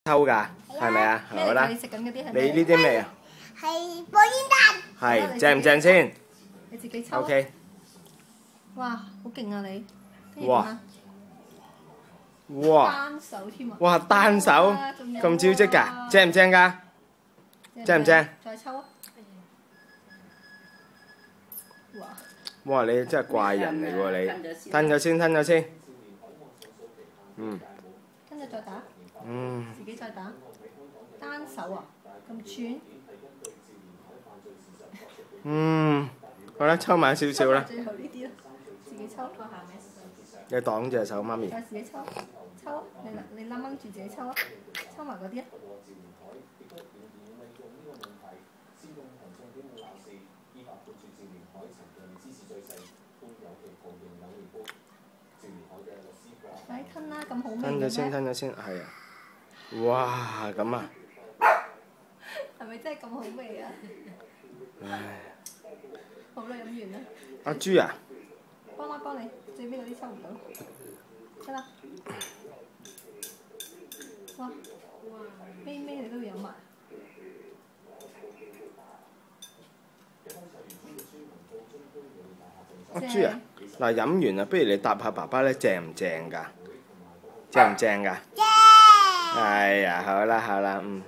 抽㗎，係咪啊？好啦，你食緊嗰啲係你呢啲咩啊？係火煙彈。係正唔正先你自己抽。 ？OK。哇，好勁啊你！哇！哇！單手添啊！哇！單手咁招積㗎，正唔正㗎？正唔正？再抽啊！哇！哇！你真係怪人嚟喎你，吞咗先，吞咗先。嗯。跟住再打。嗯。自己再打。單手啊，咁串。嗯。好啦，抽埋少少啦。最後呢啲啦，自己抽。你擋隻手，媽咪。再自己抽，抽，你掹住自己抽啊，抽埋嗰啲啊。快吞啦，咁好味嘅咩？吞咗先，吞咗先，係啊！哇，咁啊！係咪真係咁好味啊？唉。好啦，飲完啦。阿豬啊！幫你，最尾嗰啲抽唔到，得啦。哇！咩你都要飲埋。阿豬啊！嗱，飲完啊，不如你答下爸爸咧，正唔正㗎？正唔正㗎？正。係啊，好啦，好啦，嗯。